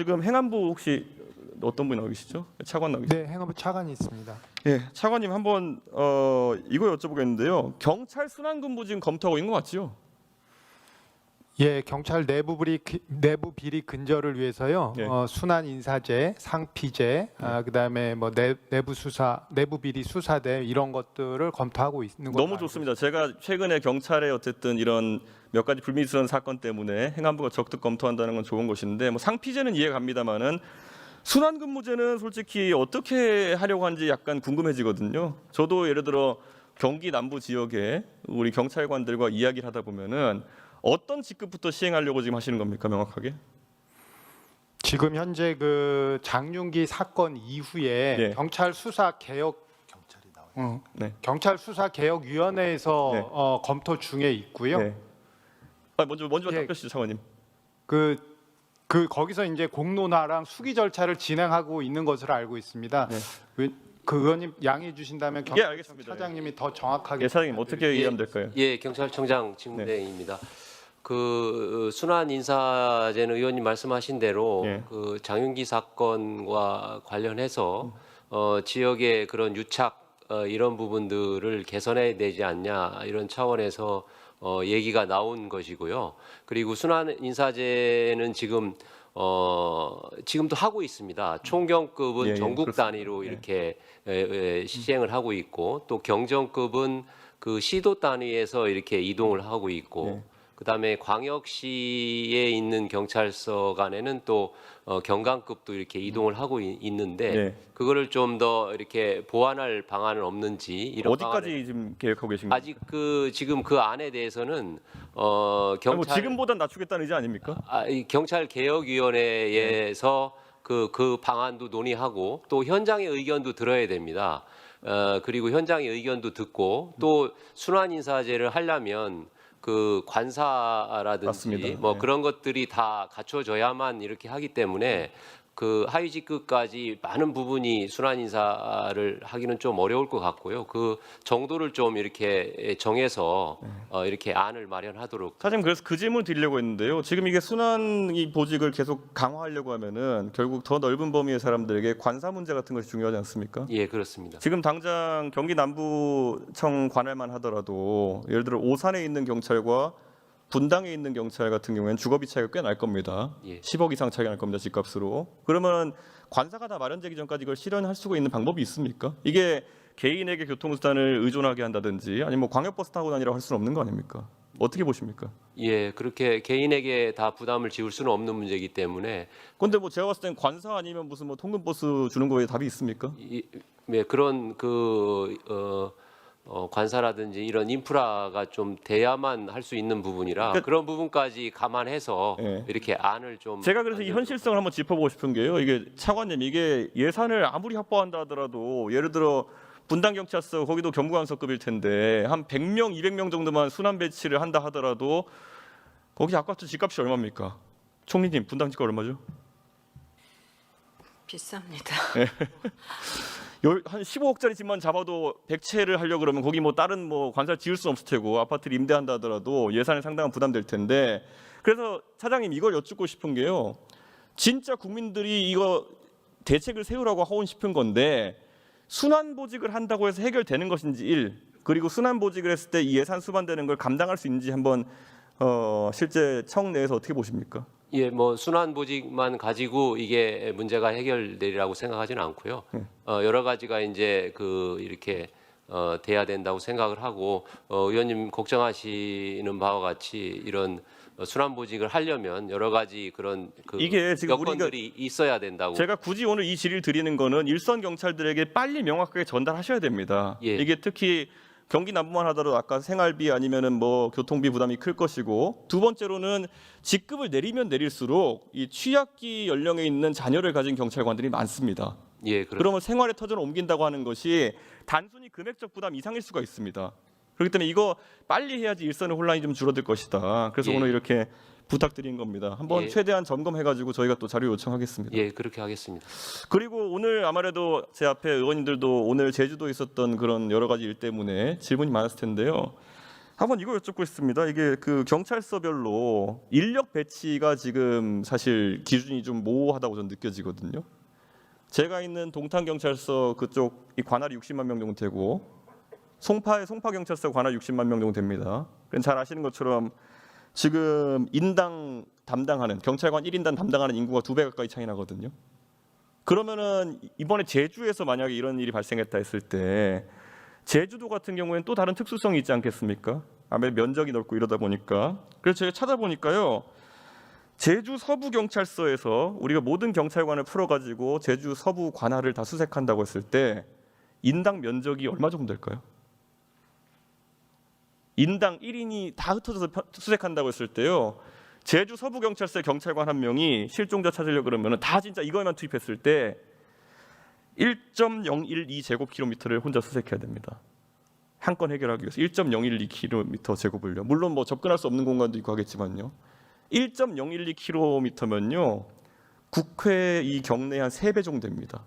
지금 행안부 혹시 어떤 분이 나와 계시죠? 차관 나와 계시죠? 네, 행안부 차관이 있습니다. 예, 차관님 한번 이거 여쭤보겠는데요. 경찰 순환근무 지금 검토하고 있는 것 같죠? 예, 경찰 내부 비리 근절을 위해서요. 네. 순환 인사제, 상피제, 그다음에 뭐 내부 수사, 내부 비리 수사대 이런 것들을 검토하고 있는 걸로 너무 알고 좋습니다. 제가 최근에 경찰의 어쨌든 이런 몇 가지 불미스러운 사건 때문에 행안부가 적극 검토한다는 건 좋은 것인데 뭐 상피제는 이해 갑니다만은 순환근무제는 솔직히 어떻게 하려고 하는지 약간 궁금해지거든요. 저도 예를 들어 경기 남부 지역에 우리 경찰관들과 이야기를 하다 보면은 어떤 직급부터 시행하려고 지금 하시는 겁니까, 명확하게? 지금 현재 그 장윤기 사건 이후에 네. 경찰 수사 개혁 네. 경찰 수사 개혁 위원회에서 네. 검토 중에 있고요. 네. 먼저 예. 답변 주시죠, 차관님. 그 거기서 이제 공론화랑 수기 절차를 진행하고 있는 것으로 알고 있습니다. 네. 그 의원님 양해해 주신다면 예, 알겠습니다. 차장님이 더 정확하게 예, 차장님 어떻게 이해하면 될까요? 예, 경찰청장 직무대행입니다. 그 순환 인사제는 의원님 말씀하신 대로 예. 그 장윤기 사건과 관련해서 지역의 그런 유착 이런 부분들을 개선해야 되지 않냐 이런 차원에서 얘기가 나온 것이고요. 그리고 순환 인사제는 지금도 하고 있습니다. 총경급은 예, 예, 전국 그렇습니다. 단위로 이렇게 시행을 하고 있고 또 경정급은 그 시도 단위에서 이렇게 이동을 하고 있고 네. 그다음에 광역시에 있는 경찰서 간에는 또 경강급도 이렇게 이동을 하고 있는데 네. 그거를 좀 더 이렇게 보완할 방안은 없는지 이런 어디까지 지금 계획하고 계신가요? 아직 지금 그 안에 대해서는 경찰 지금보단 낮추겠다는 의지 아닙니까? 이 경찰 개혁위원회에서 그 방안도 논의하고 또 현장의 의견도 들어야 됩니다. 그리고 현장의 의견도 듣고 또 순환 인사제를 하려면 그 관사라든지 맞습니다. 뭐 네. 그런 것들이 다 갖춰져야만 이렇게 하기 때문에 그 하위 직급까지 많은 부분이 순환 인사를 하기는 좀 어려울 것 같고요. 그 정도를 좀 이렇게 정해서 이렇게 안을 마련하도록. 사장님 그래서 그 질문 드리려고 했는데요. 지금 이게 순환 이 보직을 계속 강화하려고 하면은 결국 더 넓은 범위의 사람들에게 관사 문제 같은 것이 중요하지 않습니까? 예, 그렇습니다. 지금 당장 경기 남부청 관할만 하더라도 예를 들어 오산에 있는 경찰과 분당에 있는 경찰 같은 경우에는 주거비 차이가 꽤 날 겁니다. 예. 10억 이상 차이가 날 겁니다. 집값으로. 그러면 관사가 다 마련되기 전까지 이걸 실현할 수가 있는 방법이 있습니까? 이게 개인에게 교통수단을 의존하게 한다든지 아니면 뭐 광역버스 타고 다니라고 할 수는 없는 거 아닙니까? 어떻게 보십니까? 예, 그렇게 개인에게 다 부담을 지울 수는 없는 문제이기 때문에 근데 뭐 제가 봤을 땐 관사 아니면 무슨 뭐 통근버스 주는 거에 답이 있습니까? 그런 관사라든지 이런 인프라가 좀 돼야만 할 수 있는 부분이라 그런 부분까지 감안해서 예. 이렇게 안을 좀 제가 그래서 이 만들도록. 현실성을 한번 짚어보고 싶은 게요. 이게 차관님 이게 예산을 아무리 확보한다 하더라도 예를 들어 분당경찰서 거기도 경부관서급일 텐데 한 100명, 200명 정도만 순환 배치를 한다 하더라도 거기 아파트 집값이 얼마입니까? 총리님 분당 집값 얼마죠? 비쌉니다. 한 15억짜리 집만 잡아도 100채를 하려고 그러면 거기 뭐 다른 뭐 관사를 지을 수 없을 테고 아파트를 임대한다 하더라도 예산에 상당한 부담될 텐데 그래서 차장님 이걸 여쭙고 싶은 게요. 진짜 국민들이 이거 대책을 세우라고 하고 싶은 건데 순환보직을 한다고 해서 해결되는 것인지 1 그리고 순환보직을 했을 때 이 예산 수반되는 걸 감당할 수 있는지 한번 실제 청 내에서 어떻게 보십니까? 예, 뭐 순환 보직만 가지고 이게 문제가 해결되리라고 생각하지는 않고요. 여러 가지가 이제 이렇게 돼야 된다고 생각을 하고 의원님 걱정하시는 바와 같이 이런 순환 보직을 하려면 여러 가지 그런 이게 지금 여건들이 있어야 된다고. 제가 굳이 오늘 이 질의를 드리는 거는 일선 경찰들에게 빨리 명확하게 전달하셔야 됩니다. 예. 이게 특히 경기 남부만 하더라도 아까 생활비 아니면은 뭐 교통비 부담이 클 것이고 두 번째로는 직급을 내리면 내릴수록 이 취약기 연령에 있는 자녀를 가진 경찰관들이 많습니다. 예, 그러면 생활의 터전을 옮긴다고 하는 것이 단순히 금액적 부담 이상일 수가 있습니다. 그렇기 때문에 이거 빨리 해야지 일선의 혼란이 좀 줄어들 것이다. 그래서 예. 오늘 이렇게 부탁드린 겁니다. 한번 예. 최대한 점검해가지고 저희가 또 자료 요청하겠습니다. 예, 그렇게 하겠습니다. 그리고 오늘 아무래도 제 앞에 의원님들도 오늘 제주도에 있었던 그런 여러 가지 일 때문에 질문이 많았을 텐데요. 한번 이거 여쭙고 있습니다. 이게 그 경찰서별로 인력 배치가 지금 사실 기준이 좀 모호하다고 저는 느껴지거든요. 제가 있는 동탄 경찰서 그쪽 이 관할이 60만 명 정도 되고 송파 경찰서 관할 60만 명 정도 됩니다. 잘 아시는 것처럼 지금 인당 담당하는 경찰관 1인당 담당하는 인구가 2배 가까이 차이 나거든요. 그러면은 이번에 제주에서 만약에 이런 일이 발생했다 했을 때 제주도 같은 경우에는 또 다른 특수성이 있지 않겠습니까? 아무래도 면적이 넓고 이러다 보니까. 그래서 제가 찾아보니까요. 제주 서부 경찰서에서 우리가 모든 경찰관을 풀어가지고 제주 서부 관할을 다 수색한다고 했을 때 인당 면적이 얼마 정도 될까요? 인당 1인이 다 흩어져서 수색한다고 했을 때요. 제주 서부 경찰서의 경찰관 한 명이 실종자 찾으려고 그러면 다 진짜 이거에만 투입했을 때 1.012 제곱킬로미터를 혼자 수색해야 됩니다. 한 건 해결하기 위해서 1.012km 제곱을요. 물론 뭐 접근할 수 없는 공간도 있고 하겠지만요. 1.012km면요. 국회 이 경내 한 3배 정도 됩니다.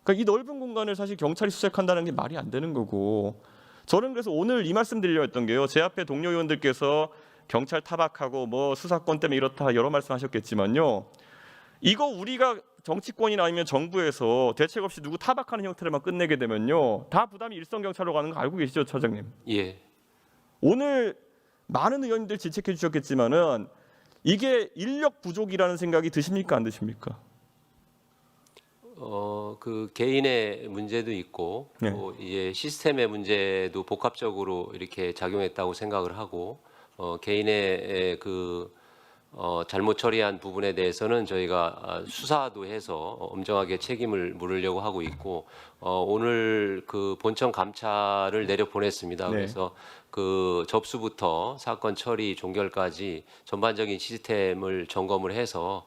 그러니까 이 넓은 공간을 사실 경찰이 수색한다는 게 말이 안 되는 거고 저는 그래서 오늘 이 말씀 드리려 했던 게요. 제 앞에 동료 의원들께서 경찰 타박하고 뭐 수사권 때문에 이렇다 여러 말씀하셨겠지만요. 이거 우리가 정치권이나 아니면 정부에서 대책 없이 누구 타박하는 형태로만 끝내게 되면요. 다 부담이 일선 경찰로 가는 거 알고 계시죠, 차장님? 예. 오늘 많은 의원님들 질책해 주셨겠지만은 이게 인력 부족이라는 생각이 드십니까 안 드십니까? 그 개인의 문제도 있고 네. 또 이제 시스템의 문제도 복합적으로 이렇게 작용했다고 생각을 하고 개인의 그 잘못 처리한 부분에 대해서는 저희가 수사도 해서 엄정하게 책임을 물으려고 하고 있고 오늘 그 본청 감찰을 내려 보냈습니다. 네. 그래서 그 접수부터 사건 처리 종결까지 전반적인 시스템을 점검을 해서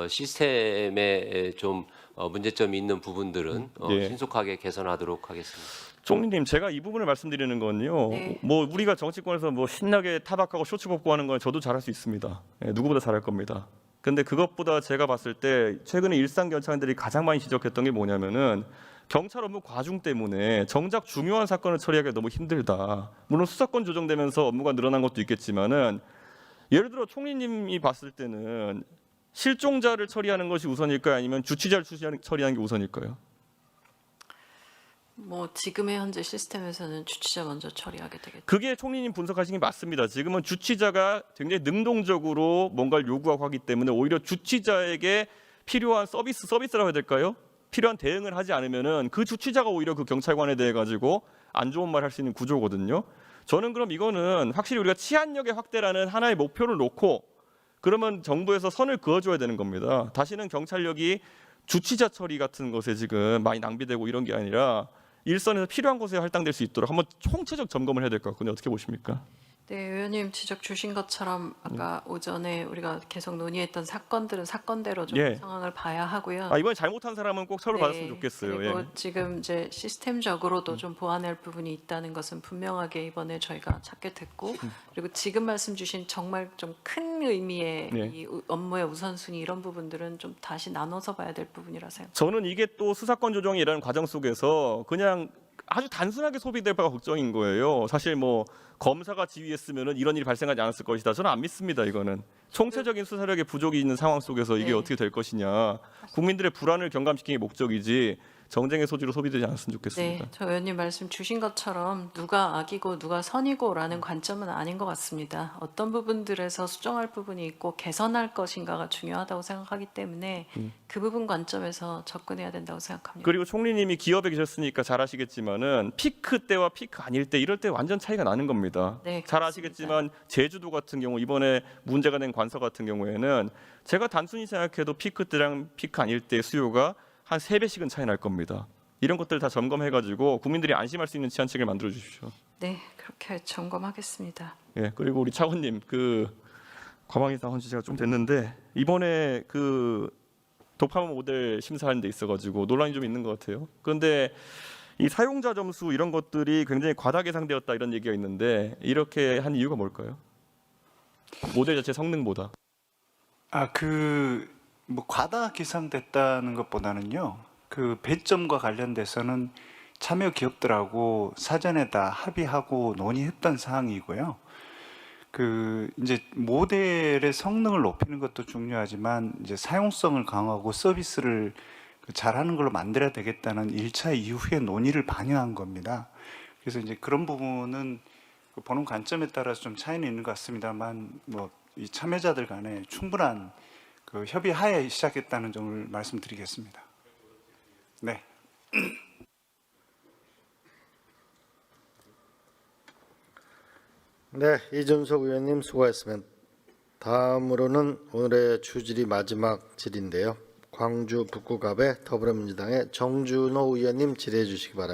시스템에 좀 문제점이 있는 부분들은 네. 신속하게 개선하도록 하겠습니다. 총리님, 제가 이 부분을 말씀드리는 건요. 네. 뭐 우리가 정치권에서 뭐 신나게 타박하고 쇼츠 벗고 하는 건 저도 잘할 수 있습니다. 예, 누구보다 잘할 겁니다. 근데 그것보다 제가 봤을 때 최근에 일상 경찰관들이 가장 많이 지적했던 게 뭐냐면은 경찰 업무 과중 때문에 정작 중요한 사건을 처리하기가 너무 힘들다. 물론 수사권 조정되면서 업무가 늘어난 것도 있겠지만은 예를 들어 총리님이 봤을 때는 실종자를 처리하는 것이 우선일까요? 아니면 주치자를 처리하는 게 우선일까요? 뭐 지금의 현재 시스템에서는 주치자 먼저 처리하게 되겠죠. 그게 총리님 분석하신 게 맞습니다. 지금은 주치자가 굉장히 능동적으로 뭔가를 요구하고 하기 때문에 오히려 주치자에게 필요한 서비스라고 해야 될까요? 필요한 대응을 하지 않으면은 그 주치자가 오히려 그 경찰관에 대해 가지고 안 좋은 말 할 수 있는 구조거든요. 저는 그럼 이거는 확실히 우리가 치안력의 확대라는 하나의 목표를 놓고 그러면 정부에서 선을 그어줘야 되는 겁니다. 다시는 경찰력이 주치자 처리 같은 것에 지금 많이 낭비되고 이런 게 아니라 일선에서 필요한 곳에 할당될 수 있도록 한번 총체적 점검을 해야 될 것 같거든요. 어떻게 보십니까? 네, 의원님 지적 주신 것처럼 아까 오전에 우리가 계속 논의했던 사건들은 사건대로 좀 예. 상황을 봐야 하고요. 이번에 잘못한 사람은 꼭 처벌 받았으면 좋겠어요. 그리고 예. 지금 이제 시스템적으로도 좀 보완할 부분이 있다는 것은 분명하게 이번에 저희가 찾게 됐고, 그리고 지금 말씀 주신 정말 좀 큰 의미의 네. 이 업무의 우선순위 이런 부분들은 좀 다시 나눠서 봐야 될 부분이라 생각합니다. 저는 이게 또 수사권 조정이라는 과정 속에서 그냥 아주 단순하게 소비될 바가 걱정인 거예요. 사실 뭐 검사가 지휘했으면은 이런 일이 발생하지 않았을 것이다. 저는 안 믿습니다. 이거는 총체적인 수사력의 부족이 있는 상황 속에서 이게 네. 어떻게 될 것이냐. 국민들의 불안을 경감시키는 게 목적이지 정쟁의 소지로 소비되지 않았으면 좋겠습니다. 네, 저 의원님 말씀 주신 것처럼 누가 악이고 누가 선이고라는 관점은 아닌 것 같습니다. 어떤 부분들에서 수정할 부분이 있고 개선할 것인가가 중요하다고 생각하기 때문에 그 부분 관점에서 접근해야 된다고 생각합니다. 그리고 총리님이 기업에 계셨으니까 잘 아시겠지만은 피크 때와 피크 아닐 때 이럴 때 완전 차이가 나는 겁니다. 네, 잘 그렇습니다. 아시겠지만 제주도 같은 경우 이번에 문제가 된 관서 같은 경우에는 제가 단순히 생각해도 피크 때랑 피크 아닐 때 수요가 한 3배씩은 차이 날 겁니다. 이런 것들 다 점검해 가지고 국민들이 안심할 수 있는 치안책을 만들어 주십시오. 네, 그렇게 점검하겠습니다. 예. 그리고 우리 차관님 그 과방위상 헌 지가 좀 됐는데 이번에 그 도파민 모델 심사하는 데 있어 가지고 논란이 좀 있는 것 같아요. 그런데 이 사용자 점수 이런 것들이 굉장히 과다 계상되었다 이런 얘기가 있는데 이렇게 한 이유가 뭘까요? 모델 자체 성능보다. 뭐 과다 계상됐다는 것보다는요. 그 배점과 관련돼서는 참여 기업들하고 사전에 다 합의하고 논의했던 사항이고요. 그 이제 모델의 성능을 높이는 것도 중요하지만 이제 사용성을 강화하고 서비스를 잘하는 걸로 만들어야 되겠다는 1차 이후의 논의를 반영한 겁니다. 그래서 이제 그런 부분은 그 보는 관점에 따라서 좀 차이는 있는 것 같습니다만 뭐 이 참여자들 간에 충분한 그 협의하에 시작했다는 점을 말씀드리겠습니다. 네. 네, 이준석 의원님 수고하셨습니다. 다음으로는 오늘의 주질이 마지막 질인데요. 광주 북구갑의 더불어민주당의 정준호 의원님 질의해 주시기 바랍니다.